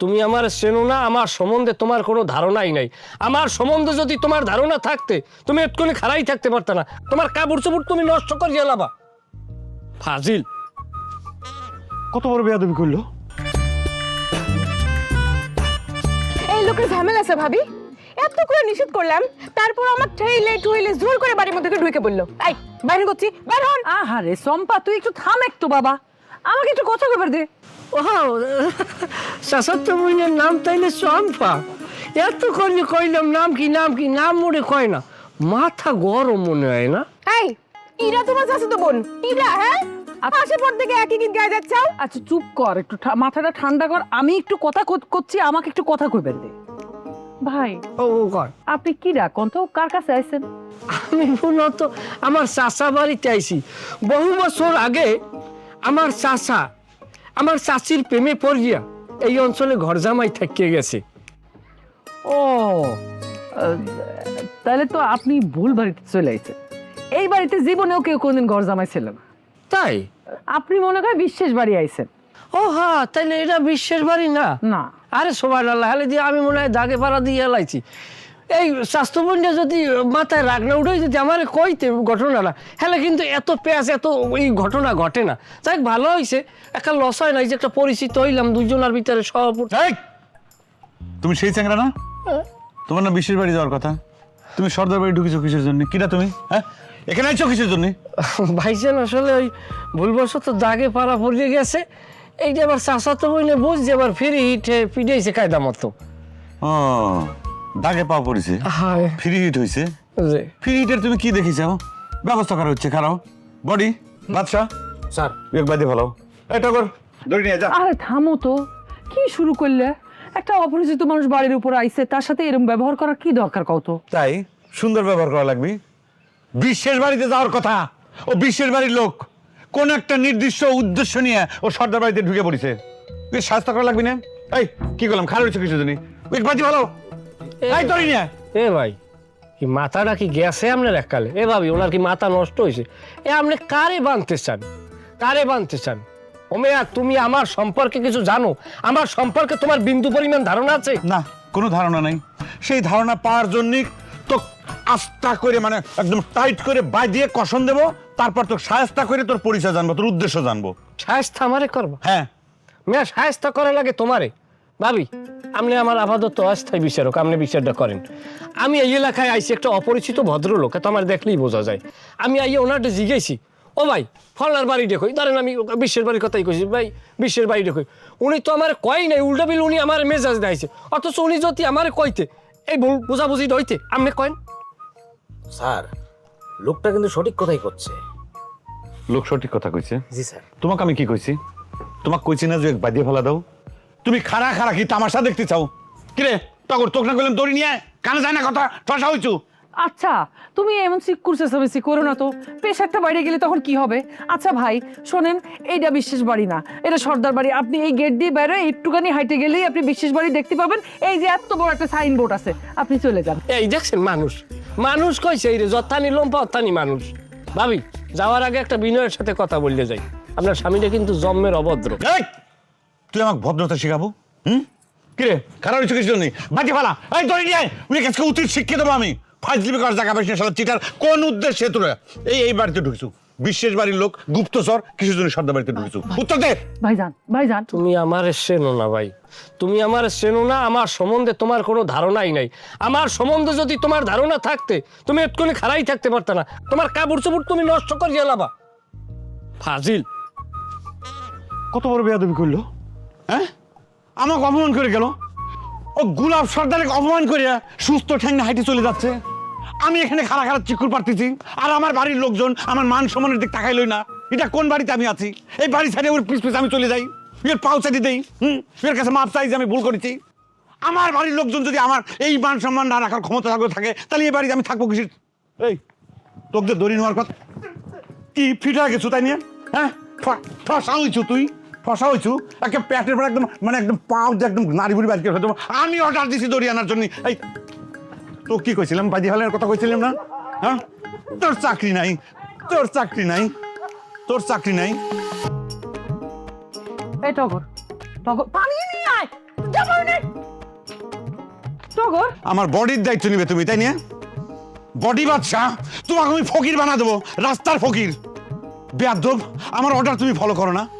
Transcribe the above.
তুমি আমার চেনো না, আমার সম্বন্ধে তোমার কোনো ধারণাই নাই। আমার সম্বন্ধে যদি তোমার ধারণা থাকতে তুমি এক্ষুনি খাড়াই থাকতে পারত না। তোমার কাপড় চোপড় তুমি নষ্ট করিয়া লাবা। ফাজিল। কত বড় বেয়াদবি করলো। এই লোকের ঝামেলা আছে ভাবি, এত করে নিষেধ করলাম তারপর আমার ঠেইলে জোর করে বাড়ির মধ্যে ঢুকে পড়লো। এই বাইরে করছি, বাইর হন। আহারে সম্পা, তুই একটু থাম একটু বাবা, আমাকে একটু কথা কইবার দে। ও শাসাত্ত বইনের নাম তাইলে চম্পা। এত করলে কইলাম নাম কি নাম কি, নাম মোড়ে কয় না। মাথা গরম মনে হয় না। এই ইরা তোমার চাচা তো বোন, ইরা হ্যাঁ আসে পর থেকে একই গীত গায়ে যাচ্ছাও। আচ্ছা চুপ কর, একটু মাথাটা ঠান্ডা কর, আমি একটু কথা করছি, আমাকে একটু কথা কইবার দে। ভাই ও কয় আপনি কি রাখুন তো, কার কাছে আইছেন? আমি মূলত আমার চাচা বাড়িতে আইছি। বহু বছর আগে আমার চাচা আমার চাচির প্রেমে পড়িয়া এই অঞ্চলে ঘর জামাই থাকিয়ে গেছে। ও তাহলে তো আপনি ভুল বাড়িতে চলে আইছেন। এই বাড়িতে জীবনেও কেউ কোনদিন ঘর জামাই ছিল না। তাই? আপনি মনে করেন বিশেষ বাড়ি আইছেন। ও হ্যাঁ, তাইলে এটা বিশ্বের বাড়ি না? না আরে সুবহানাল্লাহ, হালে দিয়ে আমি মনে হয় দাগে পাড়া দিয়ে এলাইছি। এই স্বাস্থ্যবন্ধে যদি মাথায় রাগ না উঠে যদি আমার কইতে ঘটনাটা, হলে কিন্তু এত পেঁয়াজ এত এই ঘটনা ঘটে না। যাই ভালো হয়েছে, একটা লস হয় না, এই যে একটা পরিচিত হইলাম দুজনের ভিতরে সব। তুমি সেই চ্যাংরা না? তোমার না বিশেষ বাড়ি যাওয়ার কথা, তুমি সর্দার বাড়ি ঢুকেছো কিসের জন্য? কিটা তুমি হ্যাঁ এখানে আইছো কিসের জন্য? ভাইজান আসলে ওই ভুলবশত দাগে পাড়া পড়ে গেছে। এইটা আবার চাষাতো বইনে বুঝছে, আবার ফিরে হিটে পিটাইছে কায়দা মতো। ও দাগে পা পড়েছে, হ্যাঁ ফ্রি হিট হয়েছে। জি ফ্রি হিটের তুমি কি দেখিস? ব্যবস্থা করা হচ্ছে, খারাপ বডি বাদশা স্যার। এক বাদে ভালো এটা কর, দড়ি নিয়ে যা। আরে থামো তো, কি শুরু করলে? একটা অপরিচিত মানুষ বাড়ির উপর আইছে, তার সাথে এরকম ব্যবহার করার কি দরকার কত? তাই সুন্দর ব্যবহার করা লাগবে। বিশ্বের বাড়িতে যাওয়ার কথা, ও বিশ্বের বাড়ির লোক, কোন একটা নির্দিষ্ট উদ্দেশ্য নিয়ে ও সর্দার বাড়িতে ঢুকে পড়েছে। তুই শাস্তি করা লাগবে না? এই কি করলাম, খারাপ হয়েছে কিছু জানি বাজি ভালো। এই তোরই নিয়ে এ ভাই, কি মাথাটা কি গেছে আপনার এককালে? এ ভাবি, ওনার কি মাথা নষ্ট হয়েছে? এ আপনি কারে বানতে চান? কারে বানতে চান? ওমেয়া, তুমি আমার সম্পর্কে কিছু জানো? আমার সম্পর্কে তোমার বিন্দু পরিমাণ ধারণা আছে? না, কোনো ধারণা নাই। সেই ধারণা পাওয়ার জন্যই তো আস্থা করে, মানে একদম টাইট করে বাজিয়ে কষণ দেবো, তারপর তো সায়স্তা করে তোর পরিচয় জানবো, তোর উদ্দেশ্য জানবো। সায়স্তা আমারে করবো? হ্যাঁ মেয়া, সায়স্তা করা লাগে তোমারে? ভাবি, আপনি আমার আপাতত অস্থায়ী বিচারক, আপনি বিচারটা করেন। আমি এই এলাকায় আইছি, একটা অপরিচিত ভদ্রলোক, তো আমার দেখলেই বোঝা যায়। আমি আইয়ে ওনারটা জিজ্ঞেসি, ও ভাই ফলনার বাড়ি দেখই, ধরেন আমি বিশ্বের বাড়ির কথাই কইছি, ভাই বিশ্বের বাড়ি দেখই। উনি তো আমার কয় নাই, উল্টা বিল উনি আমার মেজাজ দেয়ছে। অথচ উনি যদি আমার কইতে এই ভুল বোঝাবুঝি হইতে, আপনি কয়েন। স্যার, লোকটা কিন্তু সঠিক কথাই করছে। লোক সঠিক কথা কইছে? জি স্যার। তোমাকে আমি কি কইছি? তোমাকে কইছি না যে বাজিয়ে ফেলা দাও? তুমি খাড়া খাড়া কি তামাশা দেখতে চাও? কিরে টগর, তোকে না করলাম দড়ি নিয়ে, কানে যায় না কথা, ঠসা হইছু। আচ্ছা তুমি এমন সিকুর চেঁচামেচি করো না তো, বেশ একটা বাড়ি গেলে তখন কি হবে? আচ্ছা ভাই শোনেন, এইটা বিশেষ বাড়ি না, এটা সর্দার বাড়ি। আপনি এই গেট দিয়ে বাইরে একটুখানি হাইটে গেলেই আপনি বিশেষ বাড়ি দেখতে পাবেন। এই যে এত বড় একটা সাইনবোর্ড আছে, আপনি চলে যান। এই দেখছেন, মানুষ মানুষ কইছে, এই রে যত্তানি লম্পা অত্তানি মানুষ। ভাবি, যাওয়ার আগে একটা বিনয়ের সাথে কথা বললে যাই, আপনার স্বামীটা কিন্তু জন্মের অভদ্র। এই, তুই আমাকে ভদ্রতা শেখাবো? কিরে খারাপ হইছু কিছু নেই, বাজি ফেলা। এই দড়ি নিয়ে উনি কাছে উচিত শিক্ষা দেবো আমি। ফাজলিমি করার জায়গা পাইছি না, শালা চিটার। কোন উদ্দেশ্যে তোরা এই বাড়িতে ঢুকছু? বিশ্বের বাড়ির লোক, গুপ্তচর, কিসের জন্য সর্দার বাড়িতে ঢুকছু? উত্তর দে। ভাইজান ভাইজান, তুমি আমার চেনো না ভাই, তুমি আমার চেনো না। আমার সম্বন্ধে তোমার কোনো ধারণাই নাই। আমার সম্বন্ধে যদি তোমার ধারণা থাকতে তুমি এক্ষুনি খাড়াই থাকতে পারত না। তোমার কাপড় চোপড় তুমি নষ্ট করিয়া লাবা। ফাজিল। কত বড় বেয়াদবি করলো, হ্যাঁ? আমাকে অপমান করে গেল। ও গুলাব সর্দারকে অপমান করিয়া সুস্থ ঠ্যাংনা হাইটে চলে যাচ্ছে। আমি এখানে খাড়া খাড়া চিকুর পারতেছি, আর আমার বাড়ির লোকজন আমার মান সম্মানের দিক তাকাইলই না। এটা কোন বাড়িতে আমি আছি? এই বাড়ি ছাড়িয়ে ওর পিছ পিছ আমি চলে যাই, এর পাও চাটি দেই, এর কাছে মাপ চাই যে আমি ভুল করেছি। আমার বাড়ির লোকজন যদি আমার এই মান সম্মান না রাখার ক্ষমতা থাকে, তাহলে এই বাড়িতে আমি থাকবো কিসের? এই তোকে দড়ি নেওয়ার কথা কি ফিট হয়ে গেছো তাই নিয়ে? হ্যাঁ, ঠসা হইছু তুই, ঠসা হইছু। একে পেটের পর একদম, মানে একদম পাও যে একদম নারী বুড়ি বাড়ি করে। আমি অর্ডার দিছি দড়ি আনার জন্য। এই তো কি কইছিলাম, বাজি হালের কথা কইছিলাম না? হ্যাঁ, তোর চাকরি নাই, তোর চাকরি নাই, তোর চাকরি নাই। এই টগর, টগর পানি নিয়ে আয়, যাবো আমাগর? আমার বডির দায়িত্ব নিবে তুমি, তাই না? বডি বাদশা, তোমাকে আমি ফকির বানা দেবো, রাস্তার ফকির। বেয়াদব, আমার অর্ডার তুমি ফলো করো না।